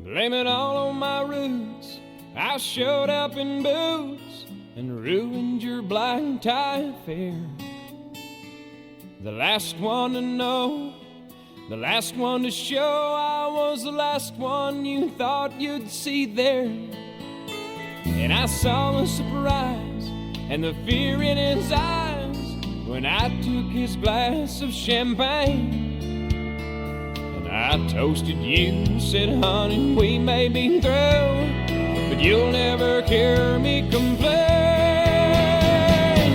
Blame it all on my roots. I showed up in boots and ruined your black tie affair. The last one to know, the last one to show, I was the last one you thought you'd see there. And I saw the surprise and the fear in his eyes when I took his glass of champagne. And I toasted you, said, honey, we may be through, but you'll never hear me complain.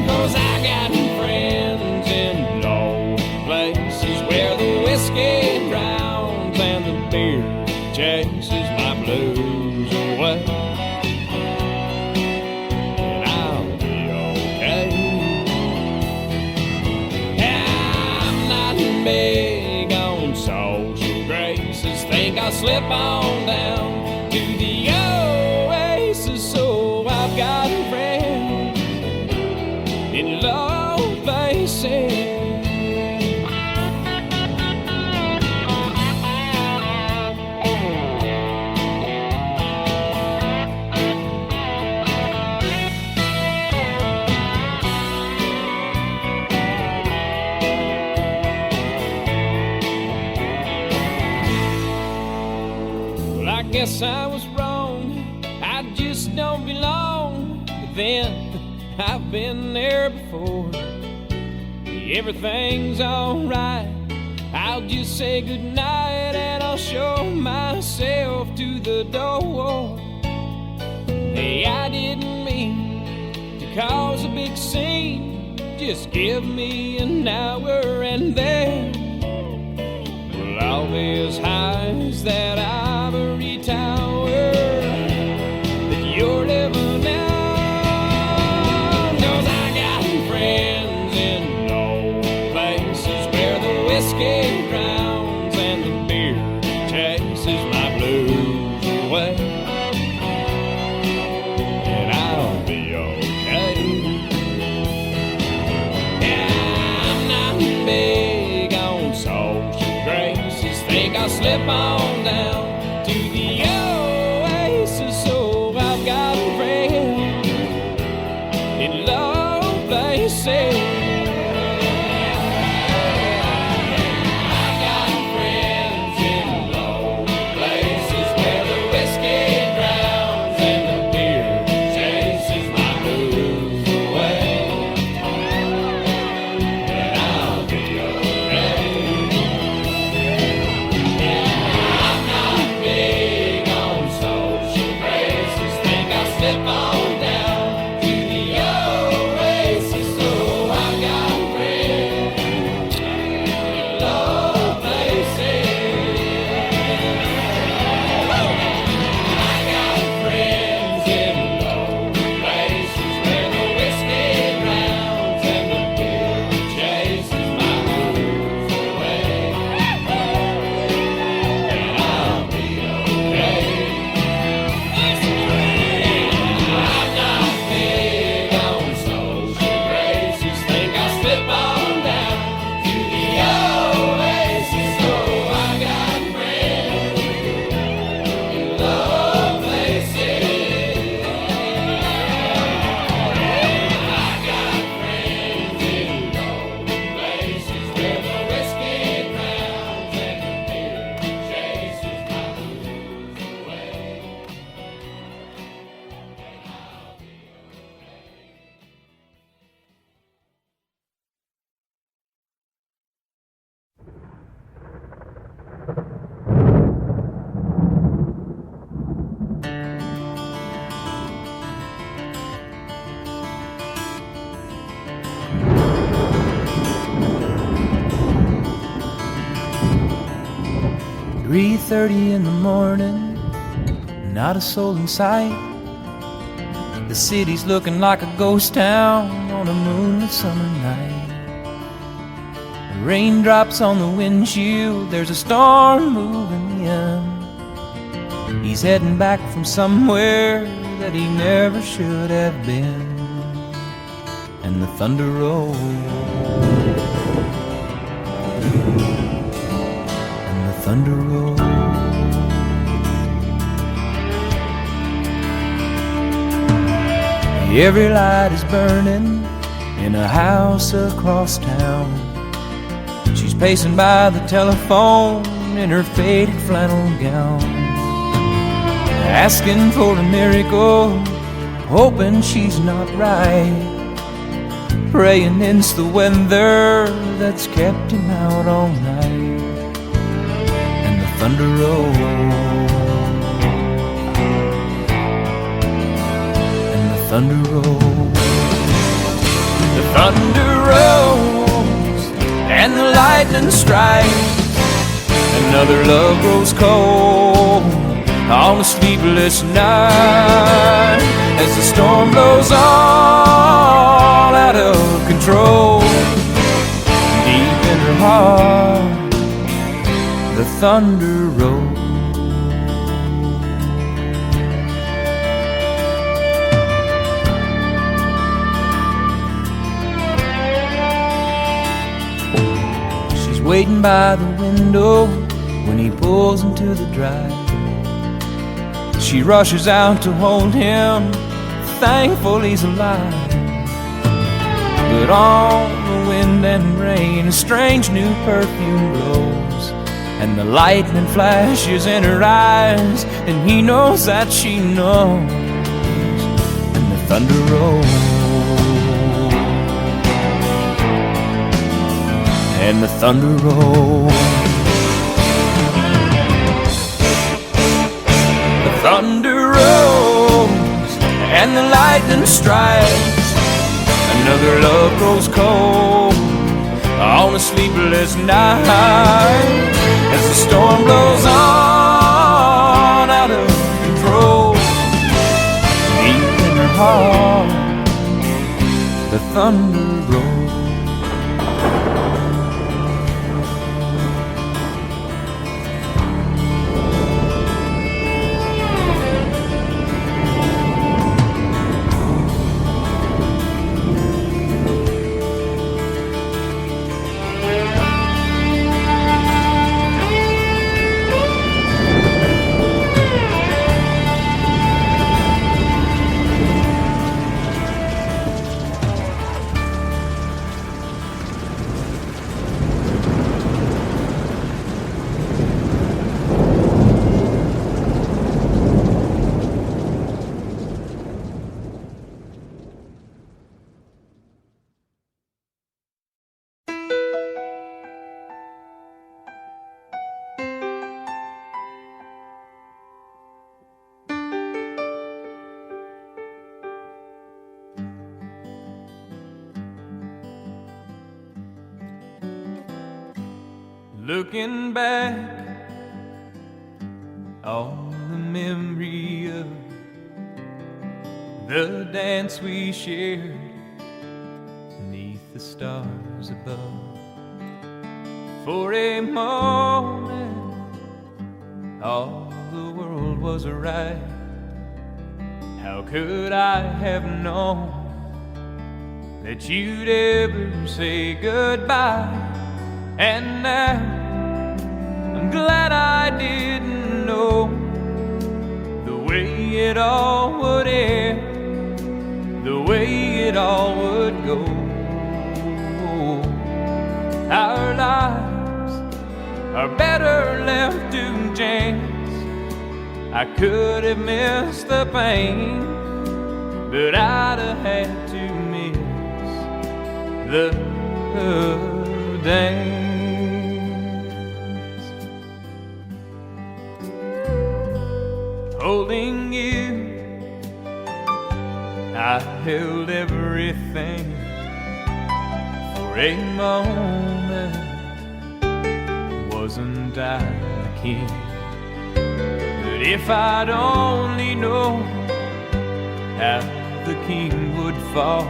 'Cause I got friends in low places where the whiskey drowns and the beer chases my blues away. And I'll be okay. I'm not big on social graces. Think I'll slip on down to the oasis. So I've got a friend in low places. Well, I guess I was wrong. I just don't belong. But then I've been there before. Everything's alright. I'll just say goodnight and I'll show myself to the door. Hey, I didn't mean to cause a big scene. Just give me an hour and then well, I'll be as high as that ivory tower that you're living in. 'Cause I got friends in low places where the whiskey drowns and the beer chases my blues away. And I'll be okay. Yeah, I'm not big on social graces. Think I'll slip on down to the oasis. So I've got a friend in low places. "3:30 in the morning, not a soul in sight. The city's looking like a ghost town on a moonlit summer night. Raindrops on the windshield, there's a storm moving in. He's heading back from somewhere that he never should have been. And the thunder rolls, and the thunder rolls. Every light is burning in a house across town. She's pacing by the telephone in her faded flannel gown, asking for a miracle, hoping she's not right, praying it's the weather that's kept him out all night. And the thunder rolls, and the thunder rolls, the thunder rolls, and the lightning strikes. Another love grows cold on a sleepless night, as the storm blows all out of control. Deep in her heart, the thunder rolls. She's waiting by the window when he pulls into the drive. She rushes out to hold him, thankful he's alive. But on the wind and rain, a strange new perfume blows, and the lightning flashes in her eyes, and he knows that she knows. And the thunder rolls, and the thunder rolls. Thunder rolls and the lightning strikes. Another love grows cold on a sleepless night, as the storm blows on out of control. Deep in her heart, the thunder rolls. Looking back on the memory of the dance we shared beneath the stars above. For a moment, all the world was right. How could I have known that you'd ever say goodbye? And now I'm glad I didn't know the way it all would end, the way it all would go. Our lives are better left to chance. I could have missed the pain, but I'd have had to miss the dance. Holding you, I held everything. For a moment, wasn't I the king? But if I'd only known how the king would fall,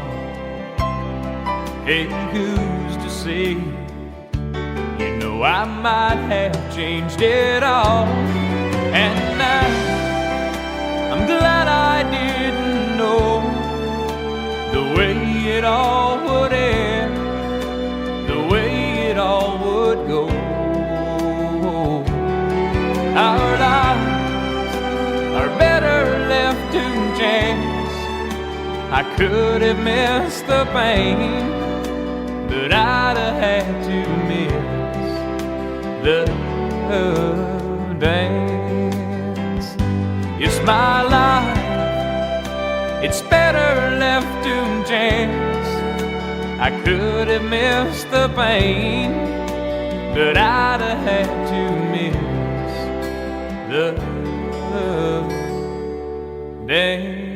hey, who's to say? You know I might have changed it all. And now I'm glad I didn't know the way it all would end, the way it all would go. Our lives are better left to chance. I could have missed the pain, but I'd have had to miss the dance. It's my life, it's better left to chance. I could have missed the pain, but I'd have had to miss the dance.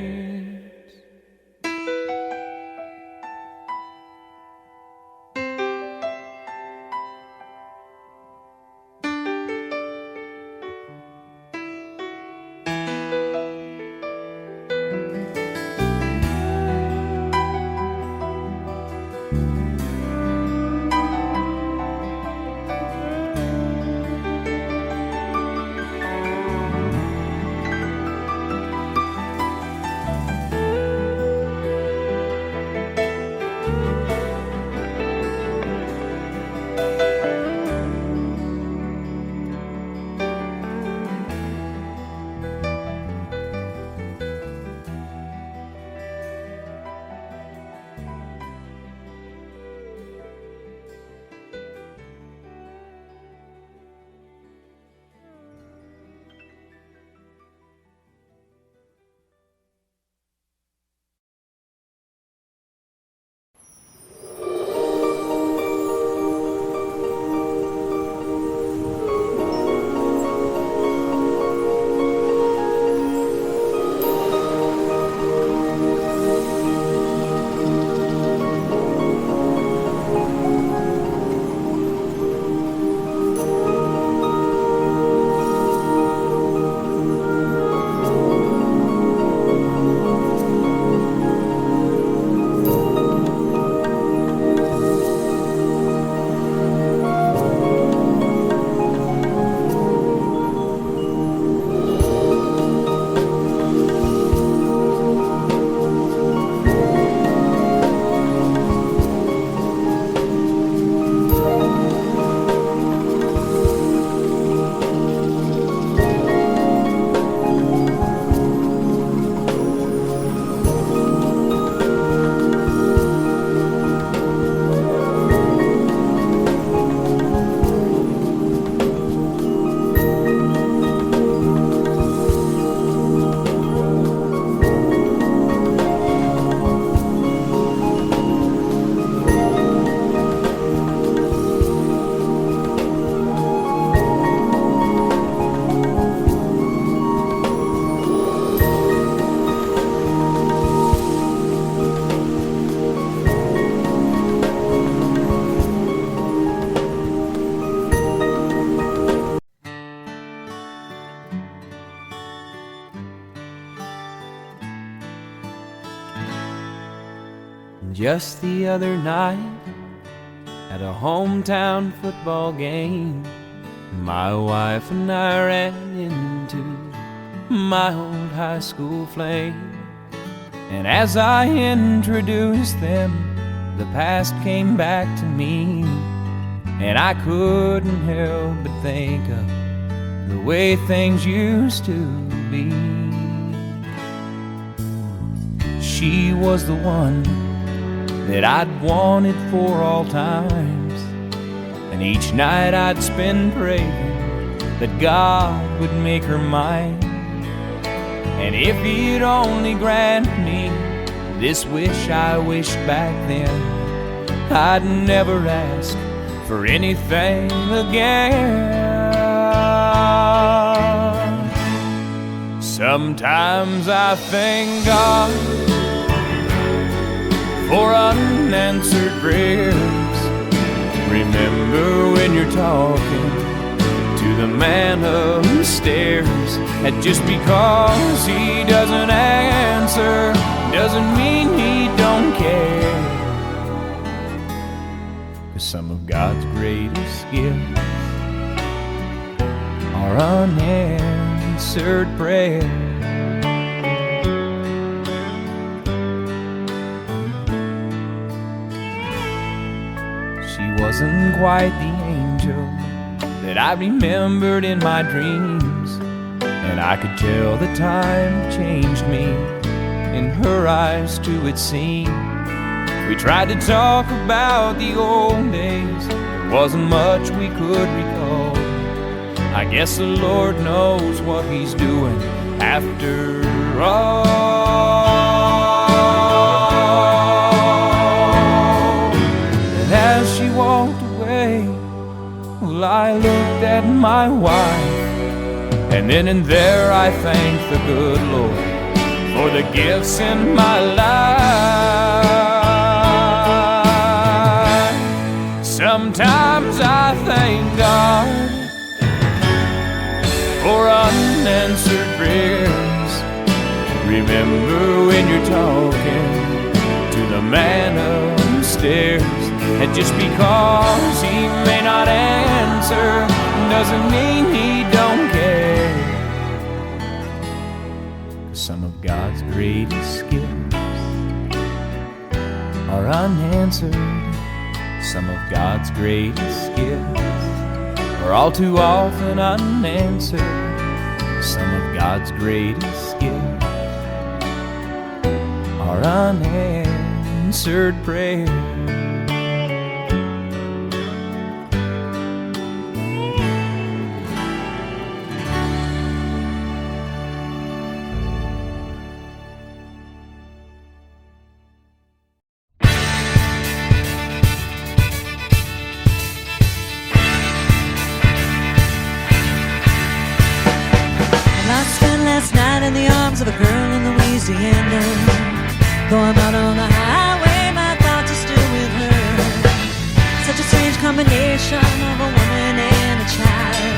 Just the other night, at a hometown football game, my wife and I ran into my old high school flame. And as I introduced them, the past came back to me, and I couldn't help but think of the way things used to be. She was the one that I'd wanted for all times, and each night I'd spend praying that God would make her mine. And if He'd only grant me this wish I wished back then, I'd never ask for anything again. Sometimes I thank God for unanswered prayers. Remember when you're talking to the man upstairs, that just because he doesn't answer doesn't mean he don't care. 'Cause some of God's greatest gifts are unanswered prayers. She wasn't quite the angel that I remembered in my dreams, and I could tell the time changed me in her eyes too, it seemed. We tried to talk about the old days, there wasn't much we could recall. I guess the Lord knows what He's doing after all. And as she walked away, well, I looked at my wife, and then and there I thanked the good Lord for the gifts in my life. Sometimes I thank God for unanswered prayers. Remember when you're talking to the man upstairs, and just because he may not answer doesn't mean he don't care. 'Cause some of God's greatest gifts are unanswered. Some of God's greatest gifts are all too often unanswered. Some of God's greatest gifts are unanswered prayers. Last night in the arms of a girl in Louisiana. Going out on the highway, my thoughts are still with her. Such a strange combination of a woman and a child.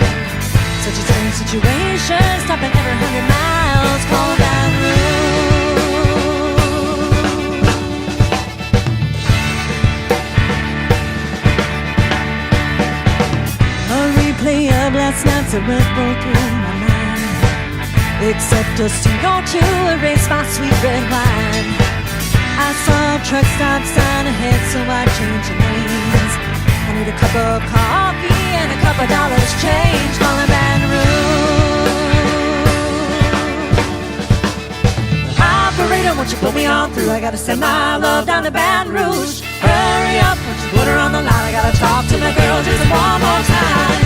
Such a strange situation, stopping every 100 miles, calling down the road. A replay of last night's a red roll through my mind. Except a CO2 erased my sweet red wine. I saw a truck stop sign ahead, so I changed lanes. I need a cup of coffee and a couple dollars change, calling Baton Rouge. Operator, won't you put me on through? I gotta send my love down to Baton Rouge. Hurry up, won't you put her on the line? I gotta talk to my girl just one more time.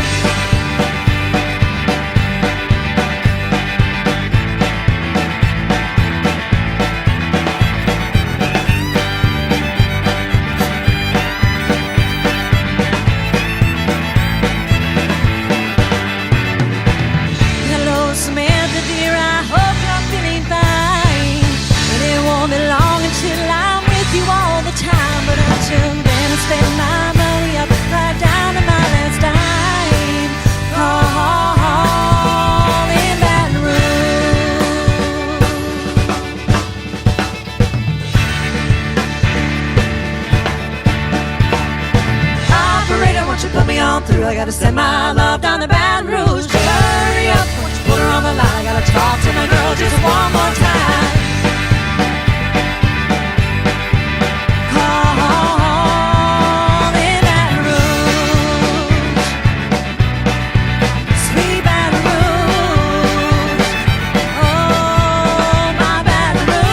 Through. I gotta send my love down to Baton Rouge. Hurry up, won't you put her on the line? I gotta talk to my girl just one more time. Calling Baton Rouge, sweet Baton Rouge. Oh, my Baton Rouge.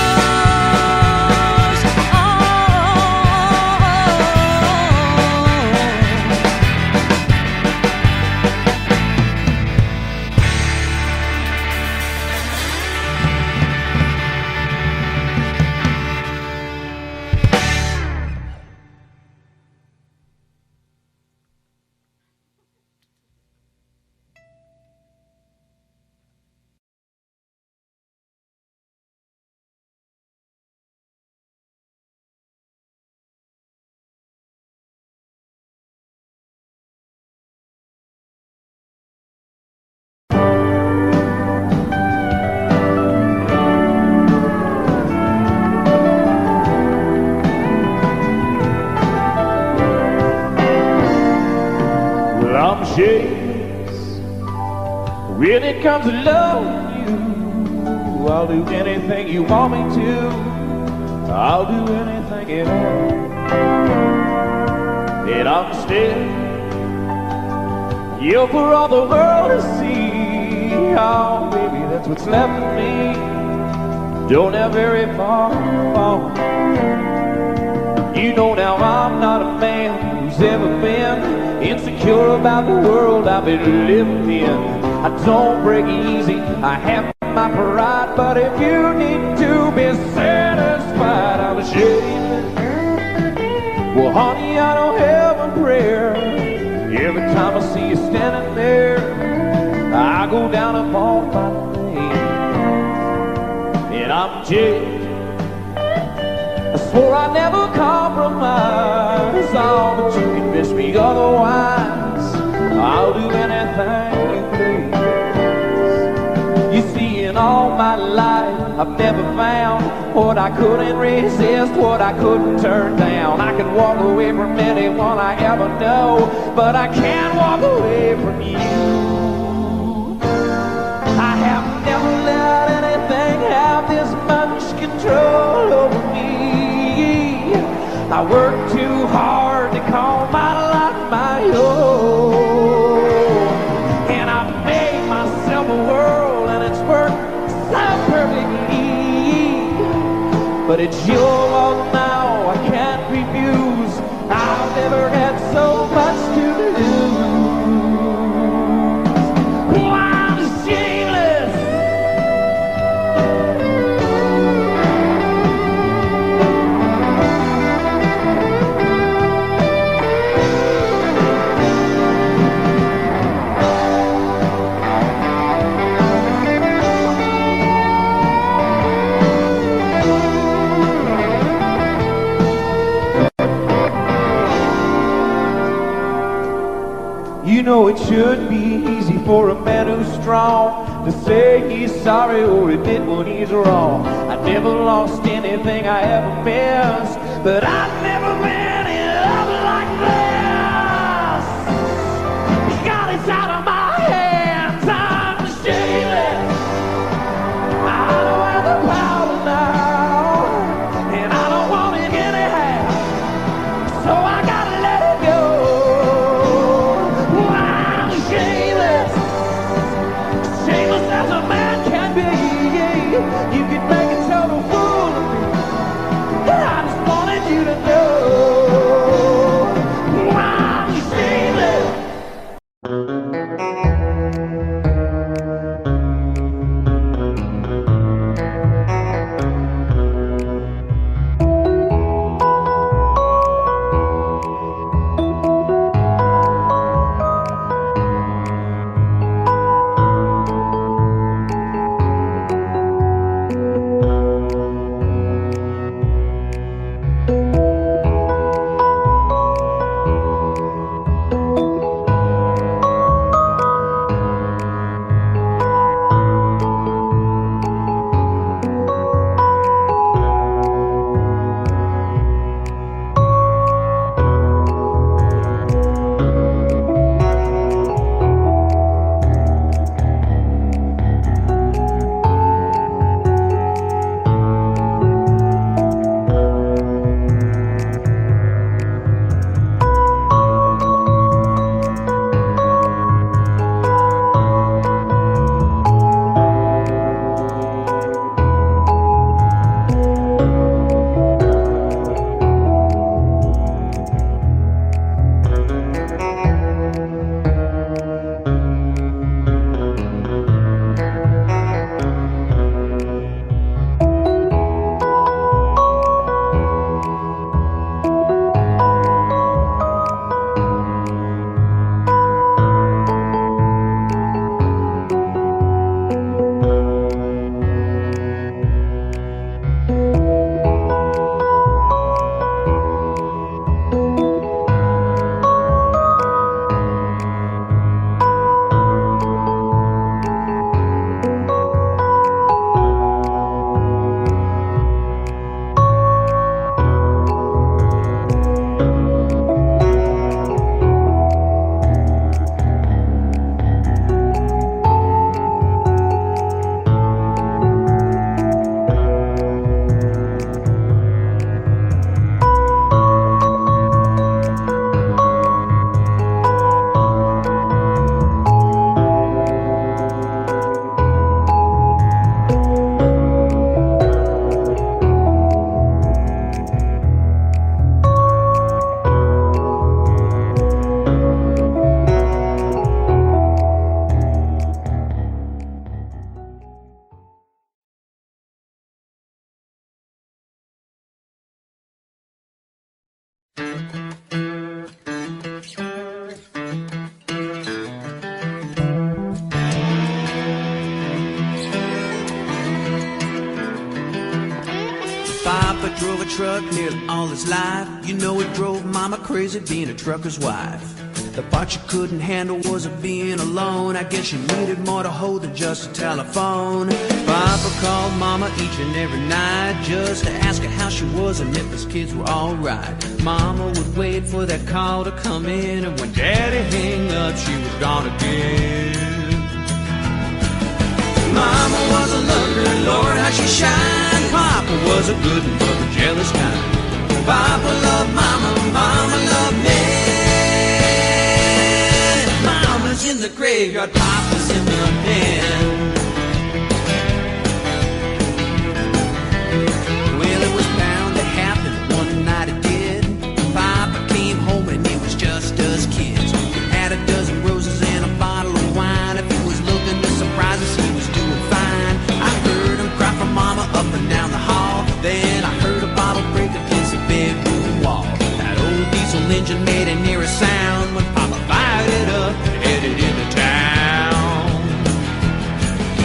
I'm shakes when it comes to loving you. I'll do anything you want me to. I'll do anything at all. And I'm still you for all the world to see. Oh, baby, that's what's left of me. don't have very far to fall. You know now I'm not a man who's ever been insecure about the world I've been living in. I don't break easy, I have my pride, but if you need to be satisfied, I'm ashamed. Well, honey, I don't have a prayer. Every time I see you standing there, I go down upon my knees, and I'm jaded. I swore I'd never compromise, oh, but you convinced me otherwise. I'll do anything you please. You see, in all my life, I've never found what I couldn't resist, what I couldn't turn down. I can walk away from anyone I ever know, but I can't walk away from you. I have never let anything have this much control over me. I work too hard to call my life my own, and I've made myself a world, and it's worked so perfectly. But it's your world now, I can't refuse. I've never had so much to lose. Oh, I'm shameless. You know it should be easy for a man who's strong to say he's sorry or admit when he's wrong. I never lost anything I ever missed, but I've never been in love like this. God, it's out of my hands, I'm shameless. I don't have the power now, and I don't want it anyhow, so I gotta let it go. Shameless as a man can be. You can make a total fool of me. I just wanted you to know. truck nearly all his life. You know it drove Mama crazy being a trucker's wife. The part she couldn't handle was being alone. I guess she needed more to hold than just a telephone. Papa called Mama each and every night just to ask her how she was and if his kids were alright. Mama would wait for that call to come in, and when Daddy hung up, she was gone again. Mama was a looker, Lord, how she shined. Papa was a good one, but the jealous kind. Papa loved Mama, Mama loved me. Mama's in the graveyard, Papa's in the pen. Well, it was bound to happen, one night it did. Papa came home and it was just us kids. Had a dozen roses and a bottle of wine. If he was looking to surprise us, he was doing fine. I heard him cry for Mama up and down the hall. Then I heard a bottle break against the bedroom wall. That old diesel engine made an eerie sound when Papa fired it up and headed into town.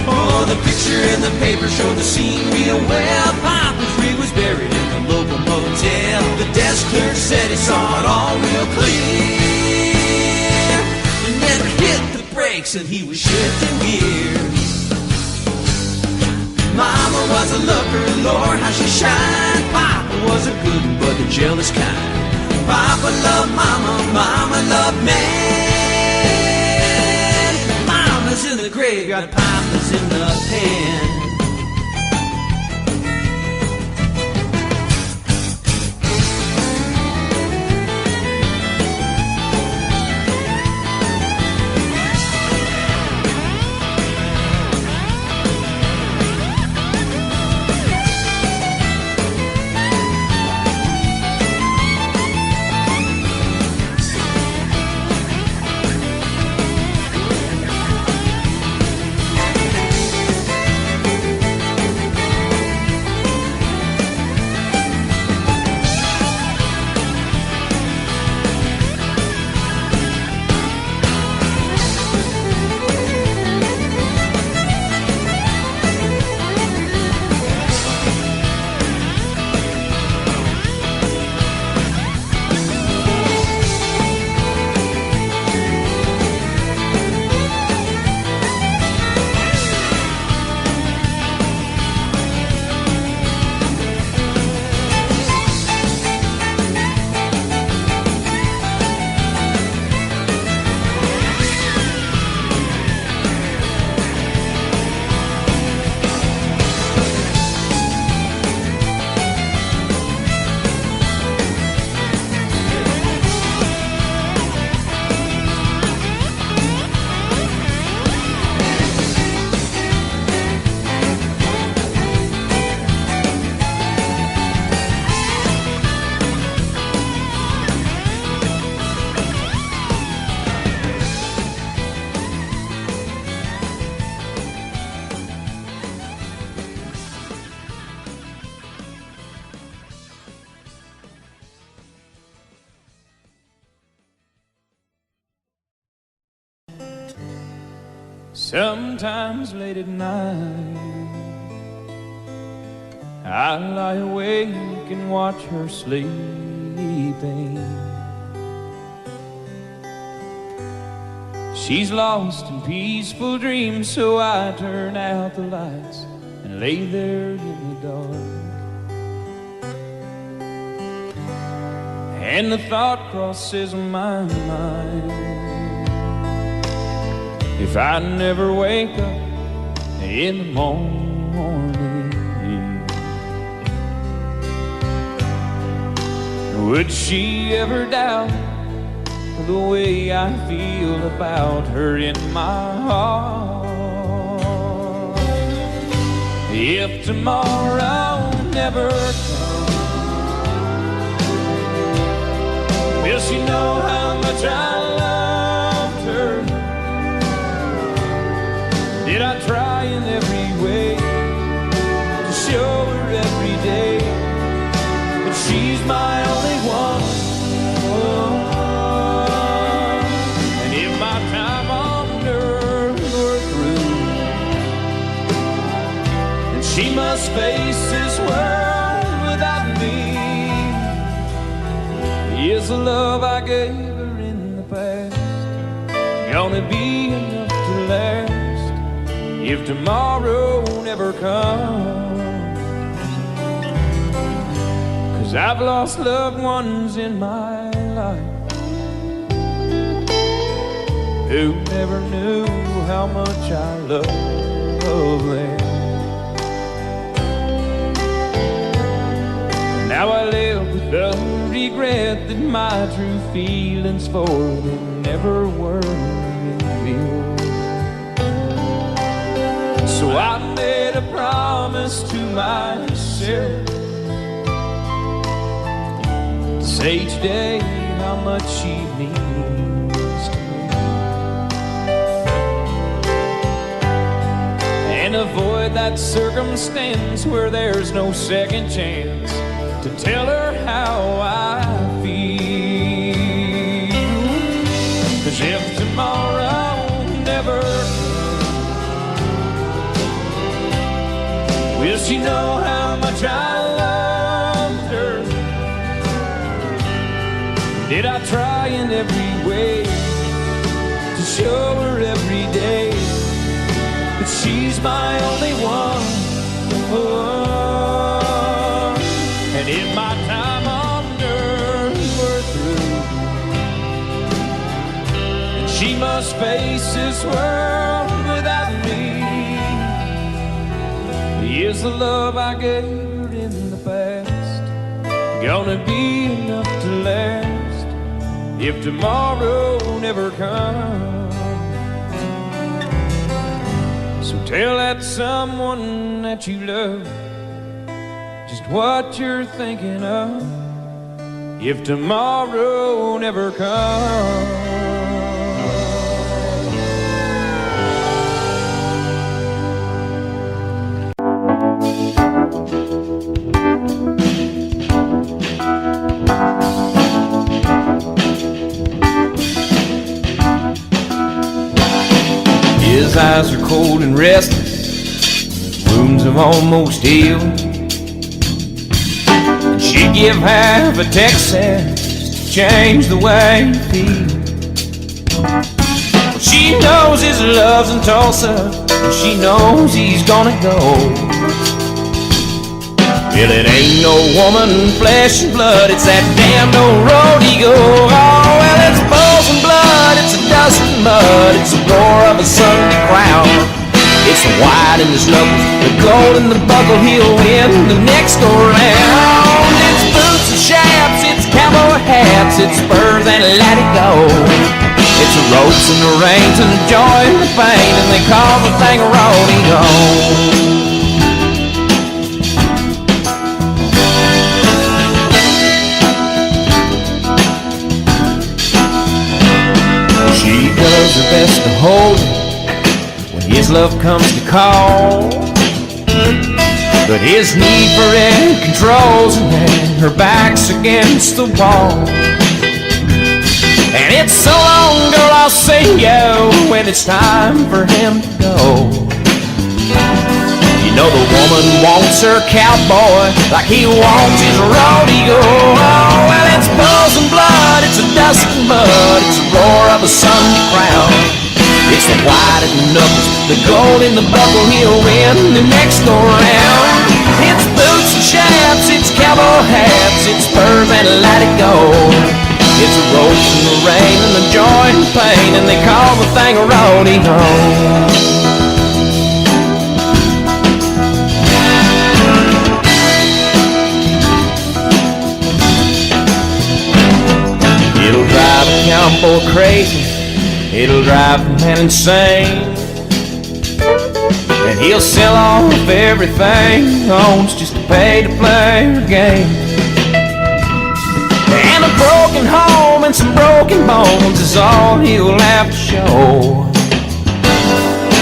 Oh, the picture in the paper showed the scene real well. Papa's rig was buried in the local motel. The desk clerk said he saw it all real clear. He never hit the brakes and he was shifting gears. Mama was a looker, Lord, how she shined. Papa was a good one, but the jealous kind. Papa loved Mama, Mama loved me. Mama's in the graveyard, Papa's in the pen. Sometimes late at night I lie awake and watch her sleeping. She's lost in peaceful dreams, so I turn out the lights and lay there in the dark. And the thought crosses my mind, if I never wake up in the morning, would she ever doubt the way I feel about her in my heart? If tomorrow never comes, will she know how much I loved her? Did I try in every way to show her every day that she's my only one? And if my time on earth were through, then she must face this world without me. Is the love I gave her in the past gonna be enough to last if tomorrow never comes? 'Cause I've lost loved ones in my life who never knew how much I love them. Now I live with the regret that my true feelings for them never were revealed. So I made a promise to myself to say each day how much she means to me, and avoid that circumstance where there's no second chance to tell her how I feel. 'Cause if tomorrow never comes, will she know how much I loved her? Did I try in every way to show her every day that she's my only one? Oh, and if my time on earth were through, and she must face this world without me, is the love I gave her in the past gonna be enough to last if tomorrow never comes? So tell that someone that you love just what you're thinking of if tomorrow never comes. His eyes are cold and restless, wounds have almost healed. She'd give half a Texas to change the way he feels. She knows his love's in Tulsa, and she knows he's gonna go. Well, it ain't no woman, flesh and blood, it's that damned old road he go. Oh, well, it's bulls and blood, it's a dust and mud, it's the roar of a Sunday crowd. It's the white in his knuckles, the gold in the buckle, he'll win the next go round. It's boots and chaps, it's cowboy hats, it's spurs and let it go. It's the ropes and the reins and the joy and the pain, and they call the thing a rodeo. She does her best to hold him when his love comes to call, but his need for it controls him and her back's against the wall. And it's so long, girl, I'll see you when it's time for him to go. You know the woman wants her cowboy like he wants his rodeo. Oh, well, it's bulls and blood, it's a dust and mud, it's the roar of a Sunday crowd. It's the white in the knuckles, the gold in the buckle, he'll win the next go round. It's boots and chaps, it's cowboy hats, it's spurs and let it go. It's the ropes and the rain and the joy and the pain, and they call the thing a rodeo. It'll drive a cowboy crazy, it'll drive a man insane, and he'll sell off everything he owns just to pay to play her game. And a broken home and some broken bones is all he'll have to show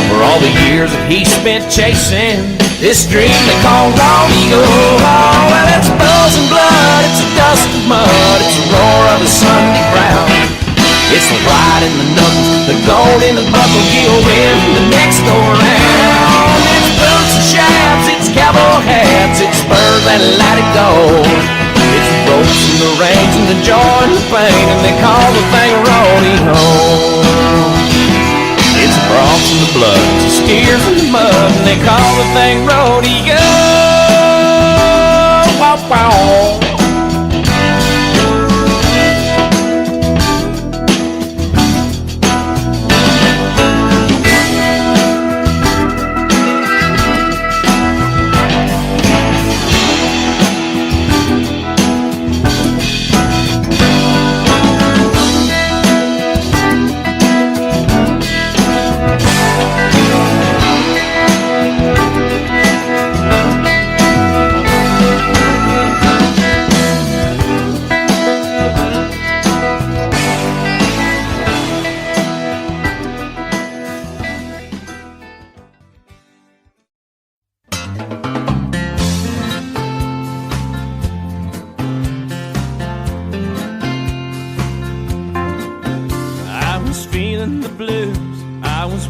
for all the years that he spent chasing this dream they call rodeo. Oh, well, it's bulls and blood, it's a dust and mud, it's the roar of a Sunday crowd. It's the white in the knuckles, the gold in the buckle, he'll win the next go round. It's boots and chaps, it's cowboy hats, it's spurs and let it go. It's the ropes and the reins and the joy and the pain, and they call the thing rodeo. It's the broncs and the bloods, the steers and the mud, and they call the thing rodeo. Wow, wow.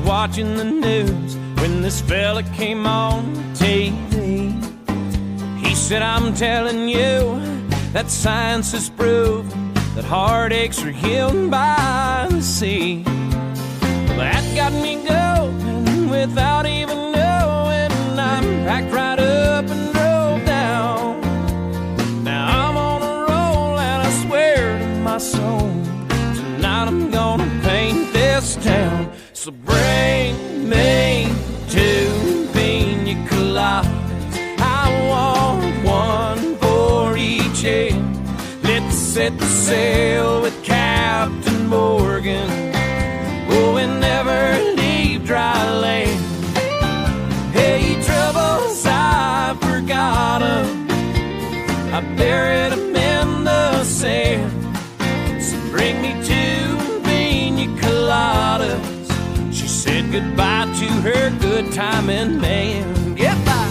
Watching the news when this fella came on TV. He said, I'm telling you that science has proven that heartaches are healed by the sea. Well, that got me going without even knowing. I'm packed right up and drove down. Now I'm on a roll and I swear to my soul, tonight I'm gonna paint this town. So bring me two pina coladas. I want one for each head. Let's set the sail with Captain Morgan. Oh, and never leave dry land. Hey, troubles, I forgot 'em. I buried 'em in the sand. So bring me two pina coladas. Said goodbye to her good timing man. Goodbye.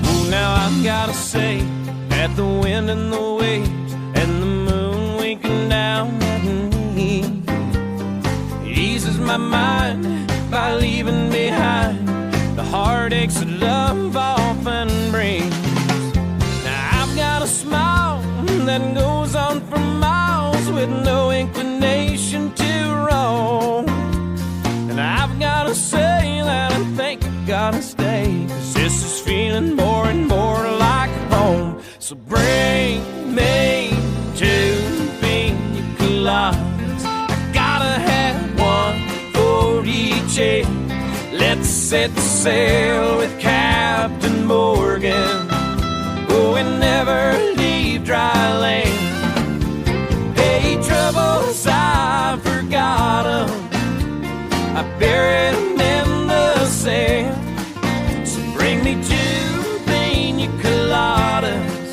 Oh, now I've gotta say that the wind and the waves and the moon winking down at me eases my mind by leaving behind the heartaches that love often brings. Now I've got a smile that goes on for miles with no inclination to roam. And I've got to say that I think I gotta stay, 'cause this is feeling more and more like home. So bring me two pina coladas. I gotta have one for each head. Let's set sail with Captain Morgan. Oh, and never leave dry land. Hey, troubles, I forgot 'em. I buried 'em in the sand. So bring me two pina coladas.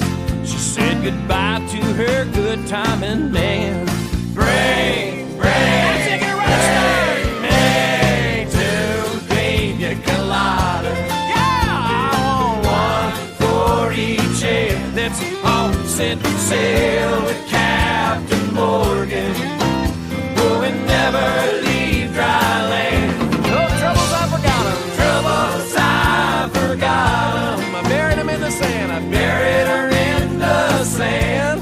She said goodbye to her good timing man. Bring let's all set sail with Captain Morgan. Oh, and never leave dry land. No troubles, I forgot 'em. Troubles, I forgot 'em. I buried 'em in the sand. I buried her in the sand.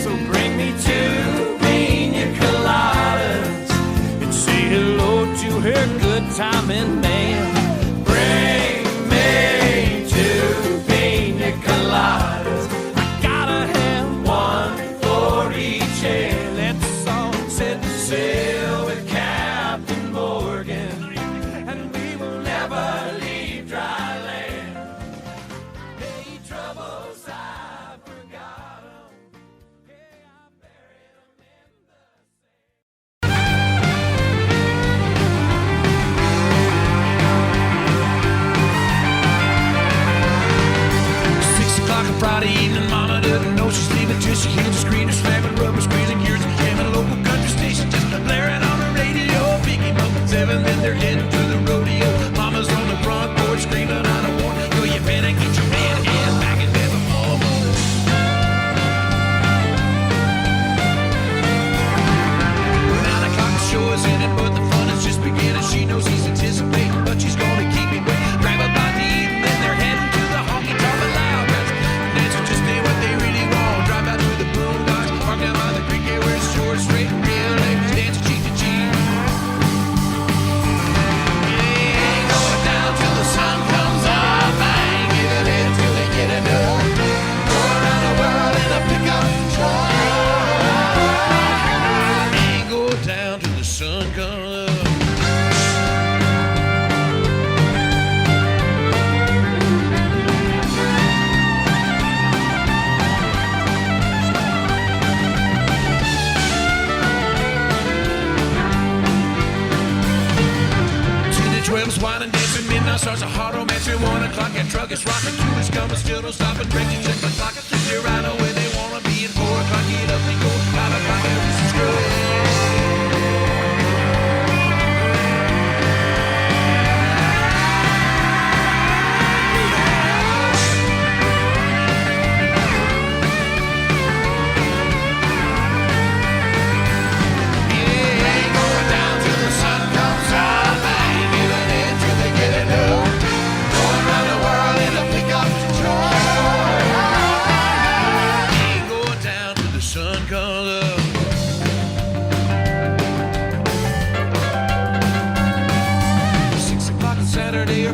So bring me two pina coladas and say hello to her good timing man. Bring me two pina coladas. Let's all set sail with Captain Morgan, and we will never leave dry land. Hey, troubles, I forgot 'em. Hey, I buried 'em in the sand. 12's wine and dancing, midnight starts a hard romance at 1 o'clock. That truck is rocking, two is coming, still don't stop. And break you check the clock, they're right away, they wanna be at 4 o'clock. Get up and go, 5 o'clock, everything's screwed.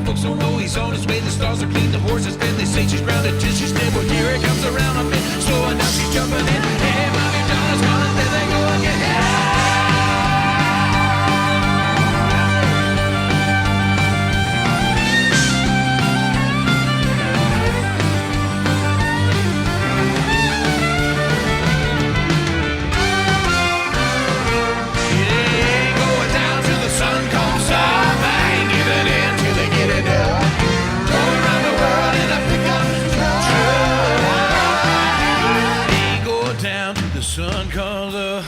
Folks don't know he's on his way. The stars are clean, the horses dead. They say she's grounded till she's dead. Well, here it comes around a bit. Slowing down, she's jumping in. Hey, mommy, Donna's gone. There they go again. Sun comes up.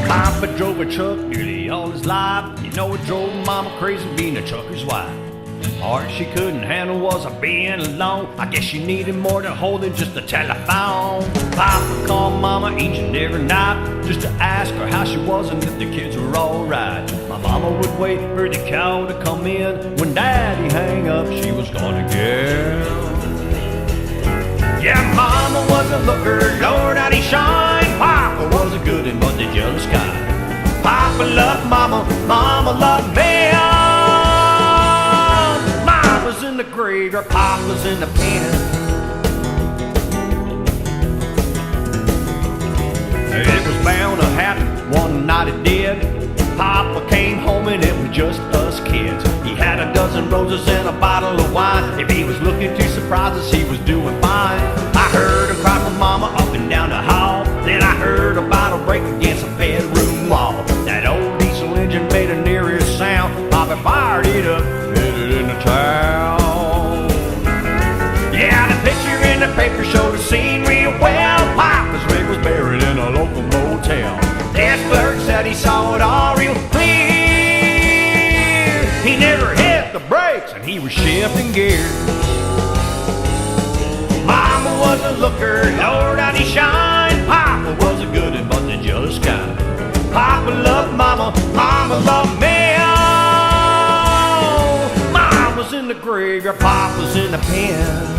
Papa drove a truck nearly all his life. You know it drove Mama crazy being a trucker's wife. Part she couldn't handle was a being alone. I guess she needed more to hold than just a telephone. Papa called Mama each and every night just to ask her how she was and if the kids were alright. My mama would wait for the cow to come in. When Daddy hang up, she was gone again. Yeah, Mama was a looker, Lord, how'd he shine. Papa was a good one, but the jealous kind. Papa loved Mama, Mama loved me. Mama's in the graveyard, Papa's in the pen. It was bound to happen, one night it did. Papa came home and it was just us kids. He had a dozen roses and a bottle of wine. If he was looking to surprise us, he was doing fine. I heard him cry for Mama up and down the hall. Then I heard a bottle break against a bedroom wall. That old diesel engine made a near-ear sound. Papa fired it up, headed in the town. Yeah, the picture in the paper showed the scene real well. Papa's rig was buried in a local motel. Desk clerk said he saw it all real clear. He never hit the brakes and he was shifting gears. Mama was a looker, Lord, how'd he shine. Papa was a good one, but the just kind. Papa loved Mama, Mama loved me. Oh, Mama's in the graveyard, Papa's in the pen.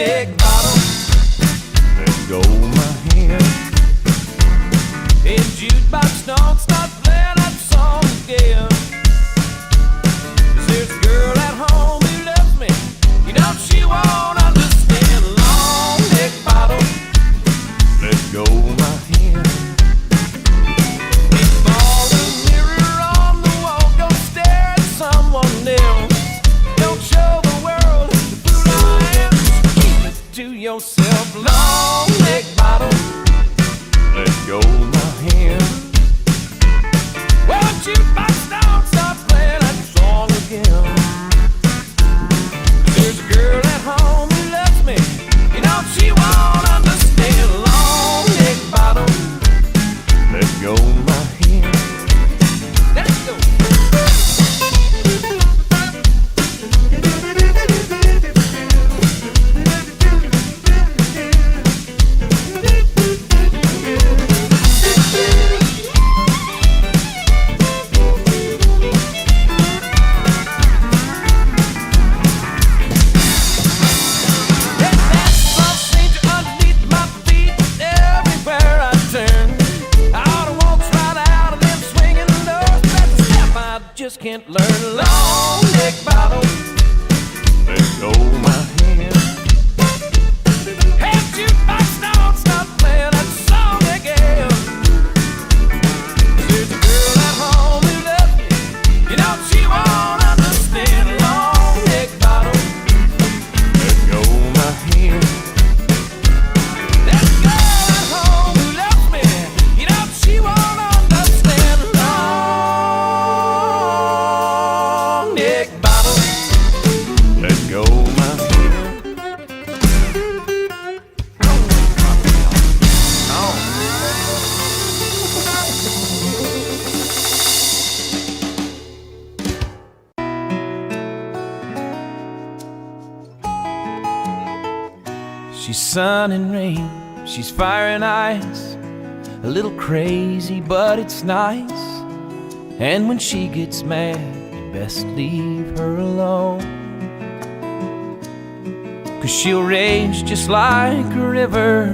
neck bottle. Let go my hand. Hey, jukebox, don't start playing that song again. 'Cause there's a girl at home who loves me. You know she won't understand. Long neck bottle. Let go my hand. Big ball and mirror on the wall. Go stare at someone else. Don't show the world the fool I am. Keep it to yourself. Long neck bottle. Let go my hand. Well, jukebox, don't stop playing that song again. There's a girl at home who loves me. You know she won't understand. Long neck bottle. Let go my hand. Let's go. That basketball stranger underneath my feet everywhere I turn. I ought to walk right out of them swinging doors. That's a step I just can't learn. Long neck bottle. Let go my hand. Hey, jukebox, don't stop playing that song again. There's a girl at home who loves me. You know she won't understand. Long neck bottle. Let go my hand. That girl at home who loves me. You know she won't understand. Long neck bottle. Let go my hand. She's sun and rain, she's fire and ice. A little crazy, but it's nice. And when she gets mad, you best leave her alone. 'Cause she'll rage just like a river.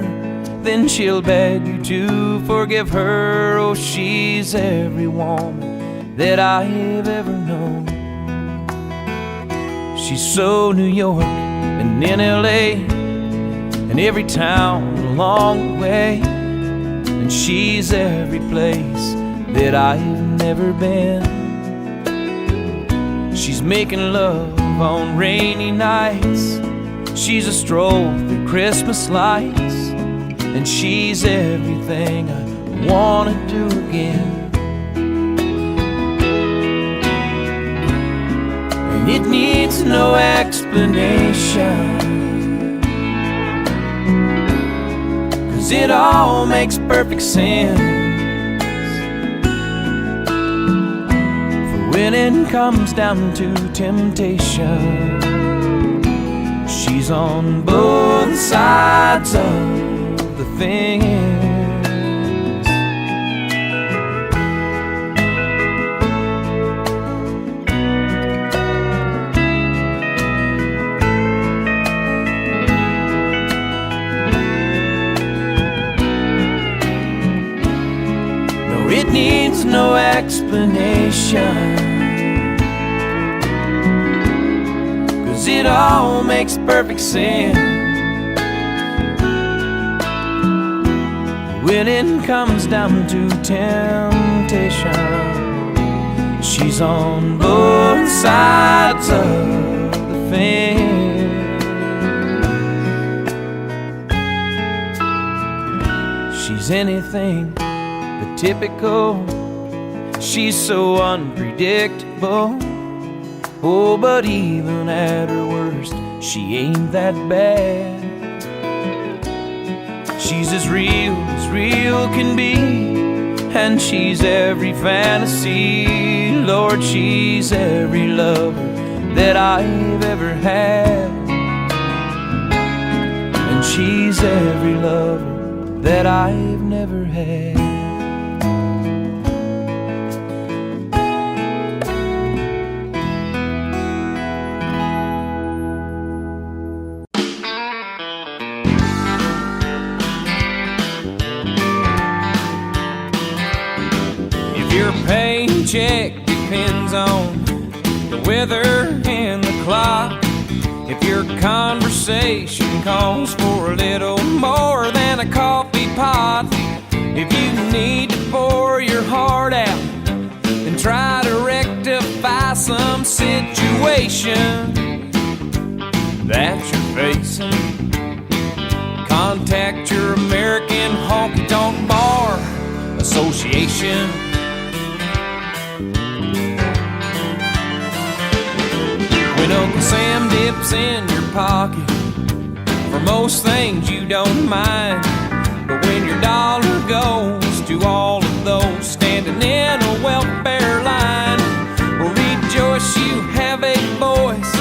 Then she'll beg you to forgive her. Oh, she's every woman that I've ever known. She's so New York and in LA and every town along the way. And she's every place that I've never been. She's making love on rainy nights. She's a stroll through Christmas lights. And she's everything I wanna do again. And it needs no explanation, 'cause it all makes perfect sense. For when it comes down to temptation, she's on both sides of the fence. No, it needs no explanation, 'cause it all makes perfect sense. When it comes down to temptation, she's on both sides of the fence. She's anything but typical. She's so unpredictable. Oh, but even at her worst, she ain't that bad. She's as real can be, and she's every fantasy. Lord, she's every lover that I've ever had. And she's every lover that I've never had. paycheck depends on the weather and the clock. If your conversation calls for a little more than a coffee pot, if you need to pour your heart out and try to rectify some situation that you're facing, contact your American Honky Tonk Bar Association. When Uncle Sam dips in your pocket, for most things you don't mind, but when your dollar goes to all of those standing in a welfare line, well, rejoice you have a voice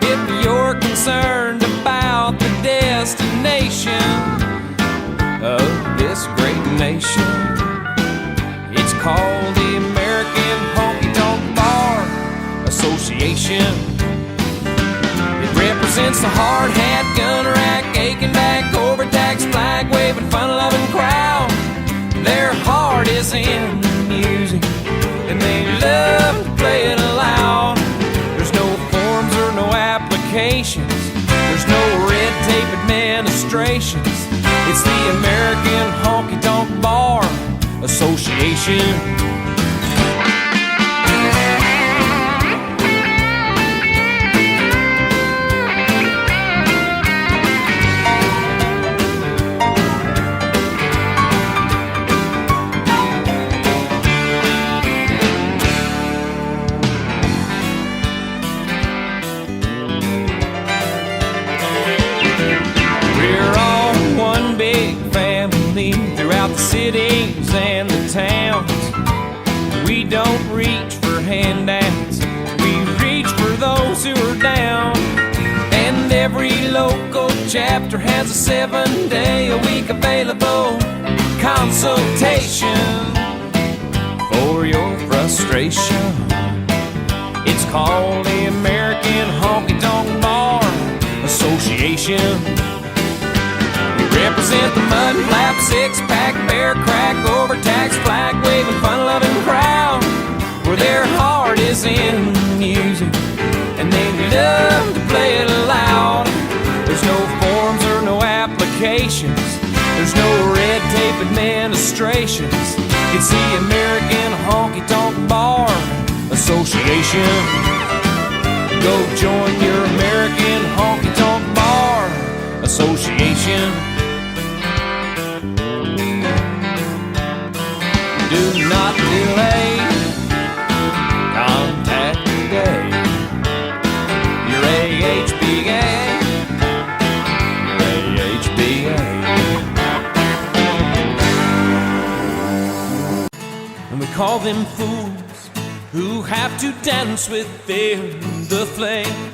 if you're concerned about the destination of this great nation. It's called the American Honky Tonk Bar Association. It represents the hard hat, gun rack, aching back, overtaxed, flag waving, fun loving crowd. Their heart is in the music and they love to play it loud. There's no forms or no applications, there's no red tape administrations. It's the American Honky Tonk Bar Association. Throughout the cities and the towns, we don't reach for handouts, we reach for those who are down. And every local chapter has a 7-day-a-week available consultation for your frustration. It's called the American Honky Tonk Bar Association. Represent the mud flap, six-pack, bear crack, overtaxed, flag-waving, fun-loving crowd, where their heart is in music and they love to play it loud. There's no forms or no applications, there's no red tape administrations. It's the American Honky Tonk Bar Association. Go join your American Honky Tonk Bar Association. Do not delay, contact today your AHBA, AHBA. And we call them fools who have to dance with fear the flame,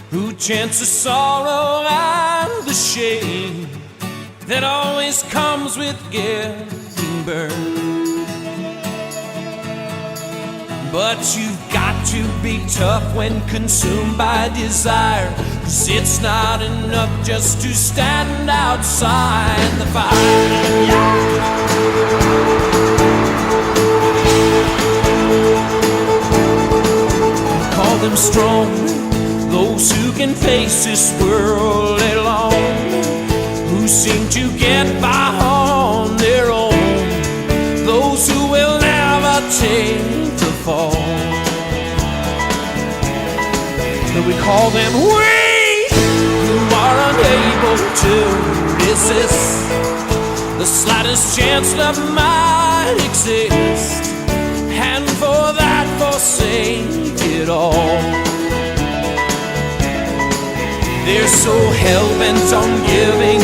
who chance the sorrow and the shame that always comes with getting burned. But you've got to be tough when consumed by desire, 'cause it's not enough just to stand outside the fire. Call them strong, those who can face this world alone, who seem to get by on their own, those who will never take fall. We call them weak, who are unable to resist the slightest chance that might exist, and for that forsake it all. They're so hell-bent on giving,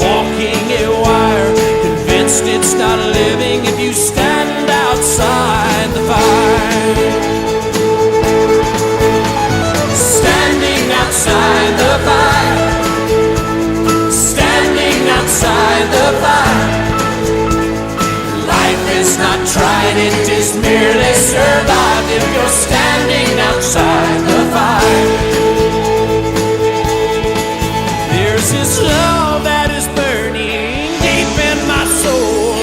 walking a wire, convinced it's not living if you stand outside the fire. Standing outside the fire, standing outside the fire. Life is not tried, it is merely survived if you're standing outside the fire. There's this love that is burning deep in my soul,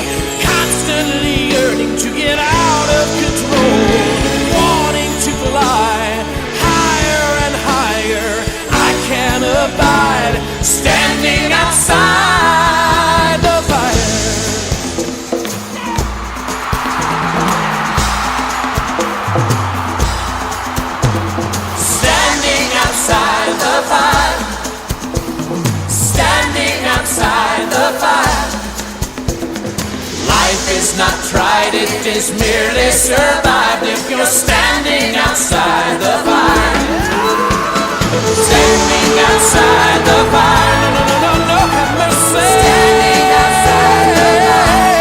constantly yearning to get out of control. tried it, is merely survived if you're standing outside the fire. Standing outside the fire. No, no, no, no, no, have mercy. Standing outside the fire.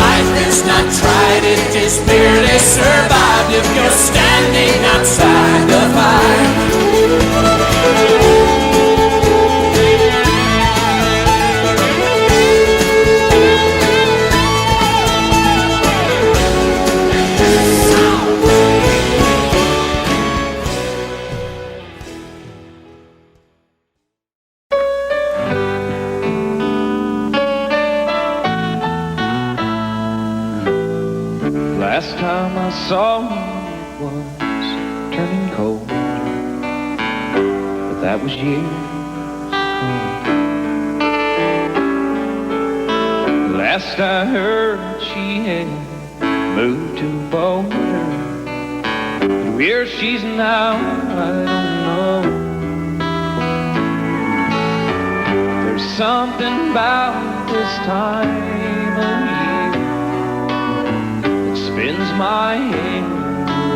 Life is not tried, it is merely survived if you're standing outside the fire. Last time I saw it was turning cold, but that was years ago. Last I heard, she had moved to Boulder. Where she's now, I don't know. There's something about this time of year that spins my head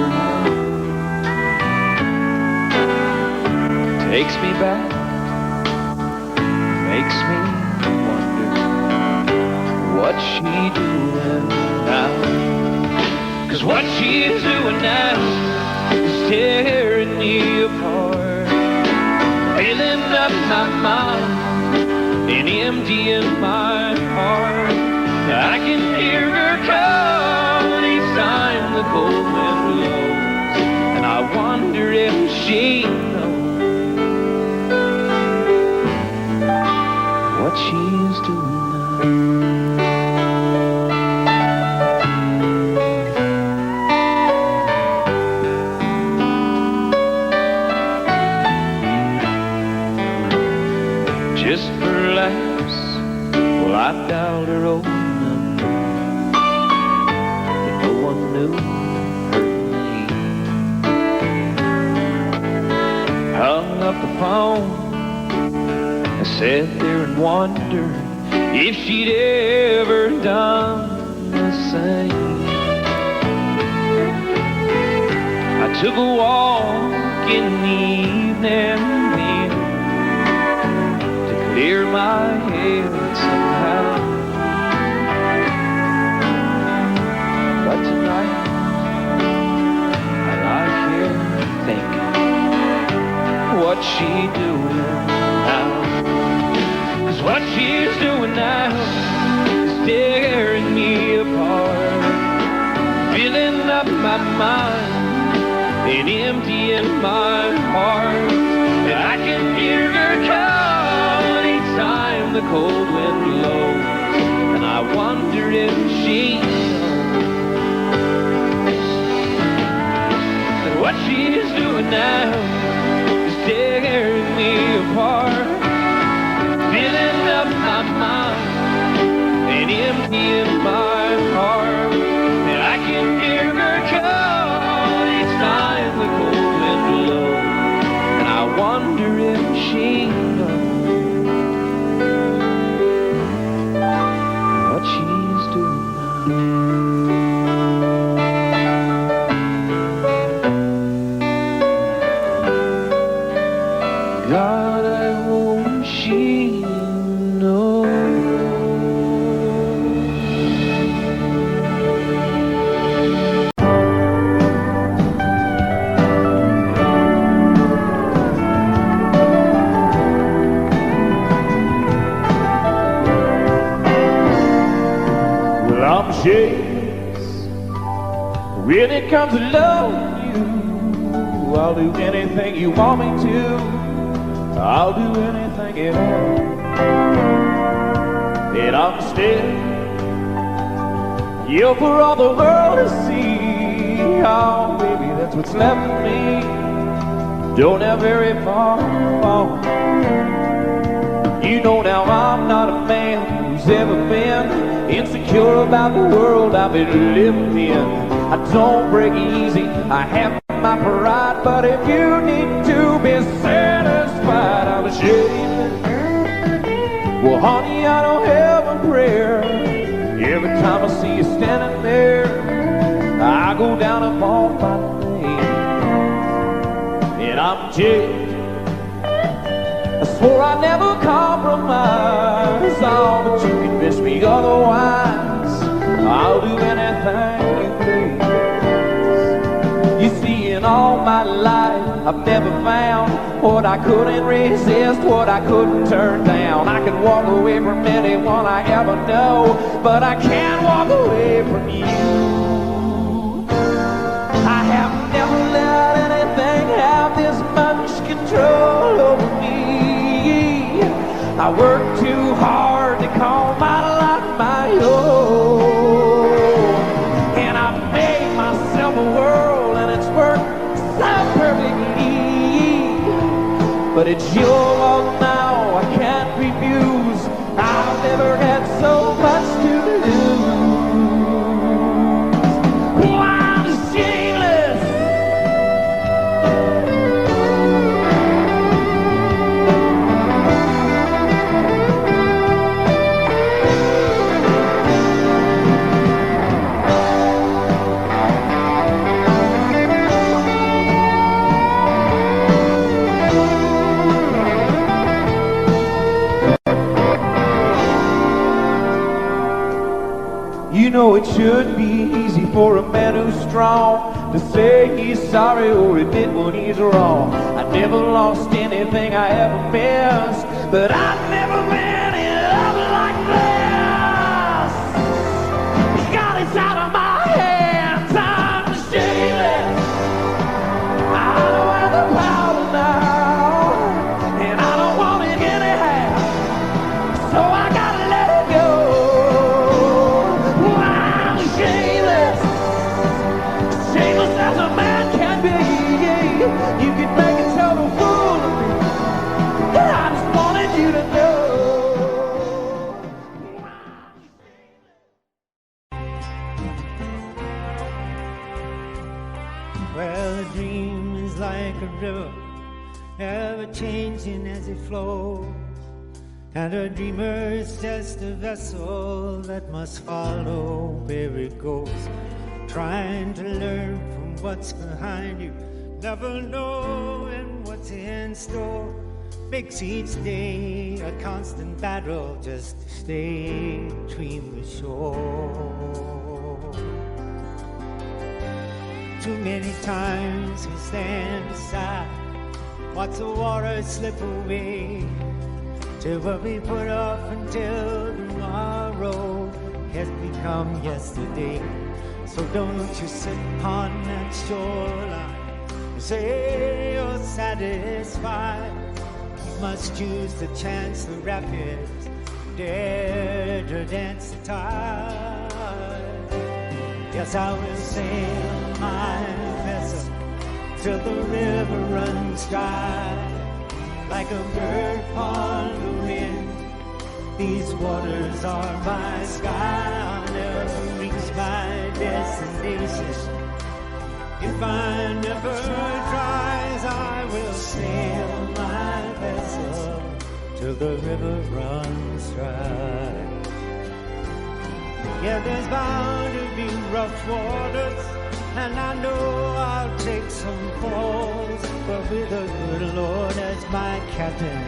around, takes me back, makes me wonder what's she doing now. 'Cause what she's doing now is tearing me apart, filling up my mind and emptying my heart. I can hear her call each time the cold wind blows, and I wonder if she knows what she's doing now. Just for laughs, well, I dialed her old number that no one knew her name. Hung up the phone, I sat there and wondered if she'd ever done the same. I took a walk in the evening wind, clear my head somehow. But tonight I lie here thinking, what's she doing now? 'Cause what she's doing now is tearing me apart, filling up my mind and emptying my heart. And I can hear her call time the cold wind blows, and I wonder if she knows that what she's doing now is tearing me apart, filling up my mind and emptying my heart. And I can hear her call each time the cold wind blows, and I wonder if she knows she's doing now. God, I hope she knows. I'm shameless when it comes to loving you. I'll do anything you want me to. I'll do anything at all. And I'm still you for all the world to see. Oh, baby, that's what's left of me. Don't have very far. You know now I'm not a man who's ever been insecure about the world I've been living in. I don't break easy, I have my pride, but if you need to be satisfied, I'm ashamed. Well, honey, I don't have a prayer every time I see you standing there, I go down upon my knees. And I'm jaded, I swore I'd never compromise. Oh, but you convinced me otherwise. I'll do anything you please. You see, in all my life I've never found what I couldn't resist, what I couldn't turn down. I can walk away from anyone I ever know, but I can't walk away from you. I have never let anything have this much control over me. I work too hard to call my life my own, and I've made myself a world, and it's worked so perfectly. But it's your world now, I can't refuse. I've never had so much to lose. Oh, I'm shameless. You know it should be easy for a man who's strong to say he's sorry or admit when he's wrong. I never lost anything I ever missed, but I've never been in love like this. God, it's out of my hands, I'm shameless. I don't have the power now, and I don't want it anyhow, so I gotta let it go. Shameless as a man can be. You can make a total fool of me. I just wanted you to know. Well, a dream is like a river, ever changing as it flows. And a dreamer is just a vessel that must follow where it goes. Trying to learn from what's behind you, never knowing what's in store, makes each day a constant battle just to stay between the shore. Too many times we stand aside, watch the water slip away, till what we put off until tomorrow has become yesterday. So don't you sit upon that shoreline and say you're satisfied. You must use the chance the rapids dare to dance the tide. Yes, I will sail my vessel till the river runs dry. Like a bird upon the wind, these waters are my sky. I'll never reach my destination if I never tries. I will sail my vessel till the river runs dry. Yeah, there's bound to be rough waters, and I know I'll take some falls, but with the good Lord as my captain,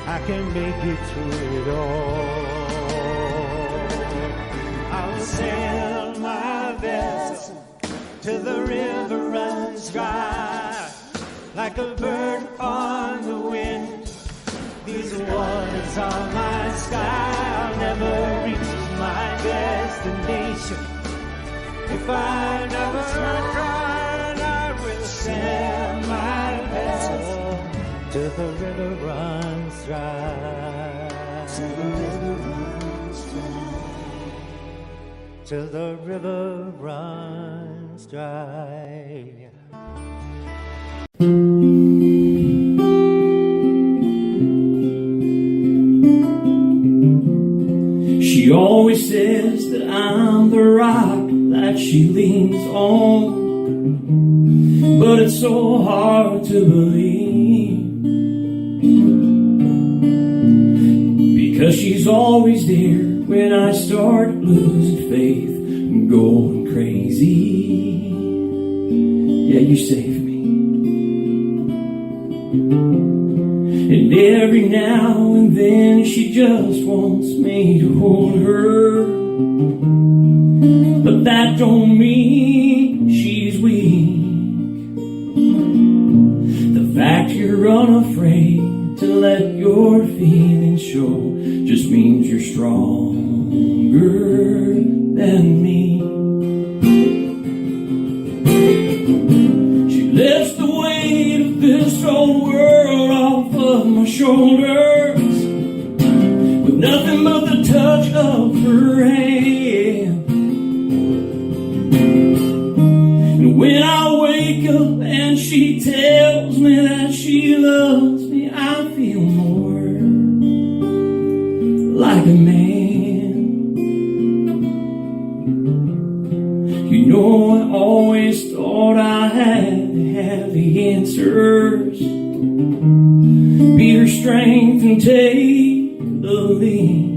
I can make it through it all. I'll sail my vessel till the river runs dry. Like a bird upon the wind, these waters are my sky. I'll never reach my destination if I never try. And I will sail my vessel till the river runs dry. Till the river runs dry. Till the river runs dry. She always says that I'm the rock that she leans on, but it's so hard to believe, because she's always there when I start losing faith and going crazy. Yeah, you saved me. And every now and then she just wants me to hold her, but that don't mean she's weak. The fact you're unafraid to let your feelings show just means you're stronger than me. She lifts the weight of this whole world off of my shoulders with nothing but the touch of her hand. And when I wake up and she tells me that she loves me, I feel more like a man. You know, I always thought I had to have the answers, be her strength and take the lead.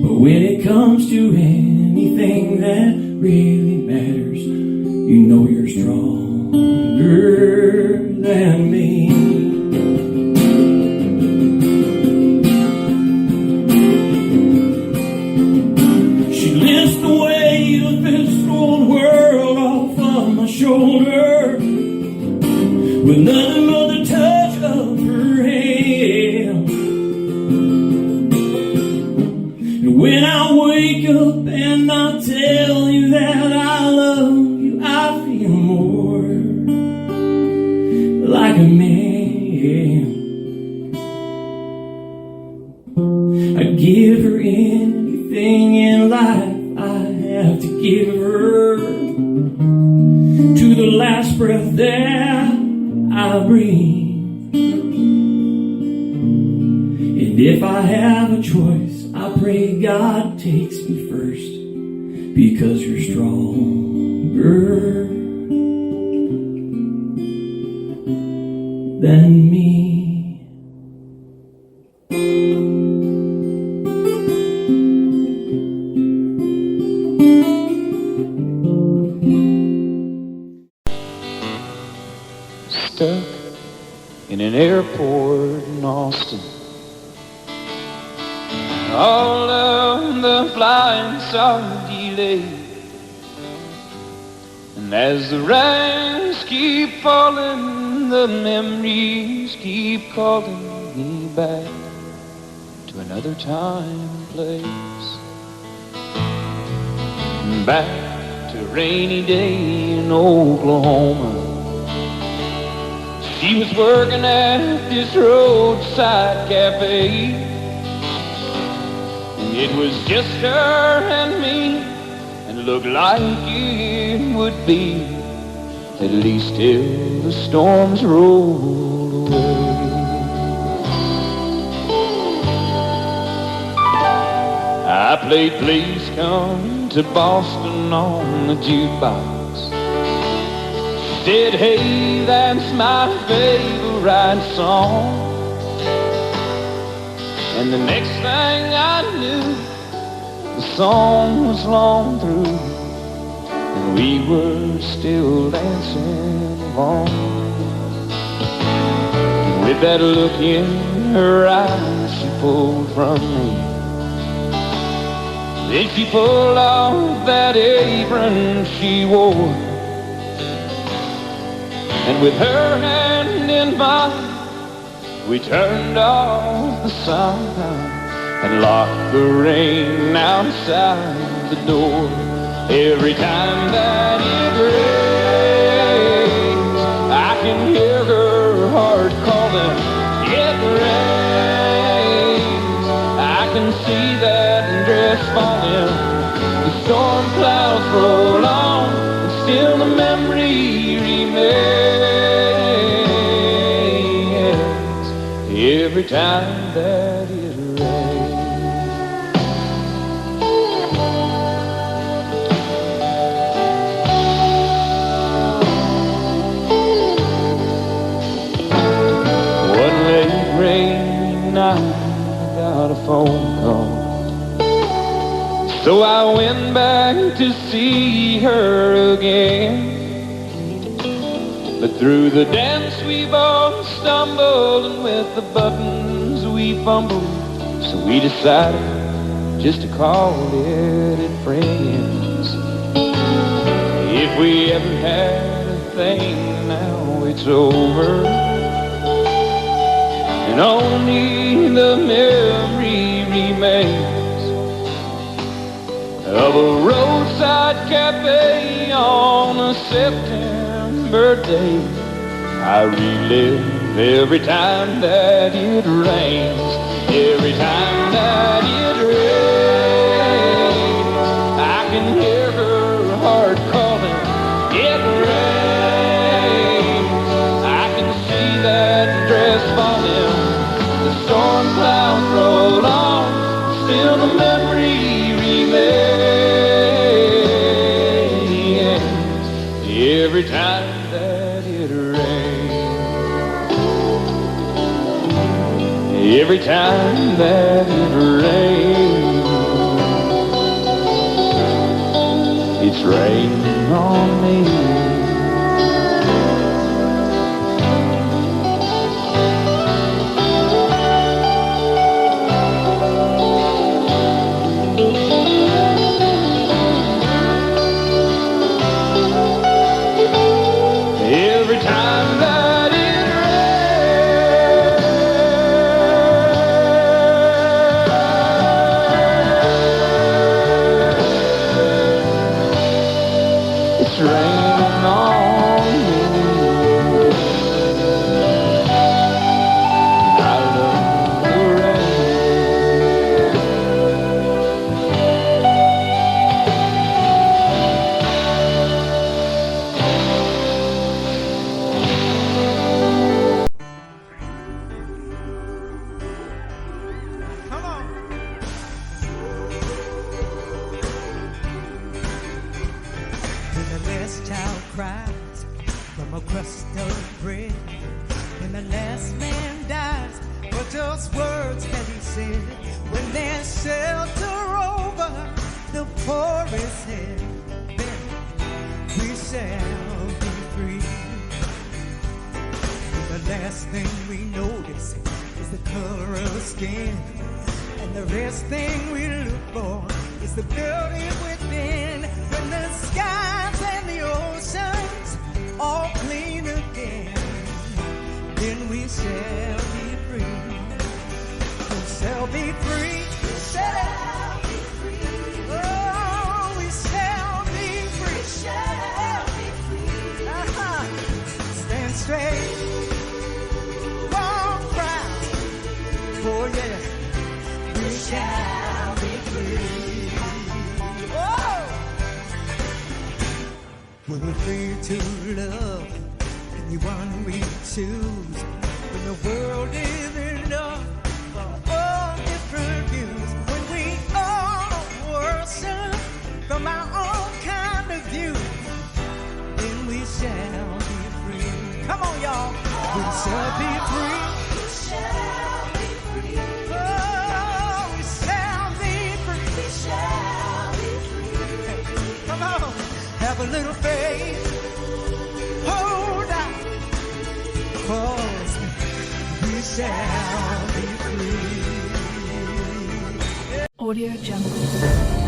But when it comes to anything that really matters, you know you're stronger than me. She lifts the weight of this old world off of my shoulder with nothing but the touch of her hand. And when I wake up and I tell you that I love you, I feel more like a man. I give her anything in life I have to give her, to the last breath that I breathe. And if I have a choice, I pray God takes me first, because you're stronger than me. Stuck in an airport in Austin, all of the flights are delayed, and as the rains keep falling, the memories keep calling me back to another time and place, back to a rainy day in Oklahoma. She was working at this roadside cafe, and it was just her and me, and it looked like it would be, at least till the storms rolled away. I played Please Come to Boston on the jukebox. Said, hey, that's my favorite song. And the next thing I knew, the song was long through, and we were still dancing along. With that look in her eyes she pulled from me, then she pulled off that apron she wore, and with her hand in mine, we turned off the sun and locked the rain outside the door. Every time that it rains, I can hear her heart calling. It rains, I can see that dress falling. The storm clouds roll on, and still the memory remains. Every time that it rains. One late rainy night, I got a So I went back to see her again. But through the dance we both stumbled, and with the buttons we fumbled. So we decided just to call it friends. If we ever had a thing, now it's over, and only the memory remains of a roadside cafe on a September day. I relive every time that it rains, every time that it rains. I can hear her heart calling, it rains. I can see that dress falling, the storm clouds roll on, still the memory remains. Every time that it rains, every time that it rains, it's raining on me. Every time that it rains, it's raining on me. I love the rain. Come on. When the last child cries from a crust of bread, when the last man dies for those words that he said, when there's shelter over the poorest head, then we shall be free. The last thing we notice is the color of skin, and the last thing we look for is the beauty within. When the skies and the oceans all clean again, then we shall be free. We shall be free. We shall be free. Oh, we shall be free. We shall be free. Stand straight. Won't cry. Oh yeah. We shall be free. Oh. We're free to love anyone we choose. When the world is enough for all different views. When we all worship from our own kind of view, then we shall be free. Come on, y'all. We shall be free. We shall be free. Oh, we shall be free. We shall be free. Come on. Have a little faith. Hold on. 'Cause we shall be free. Audio Jungle.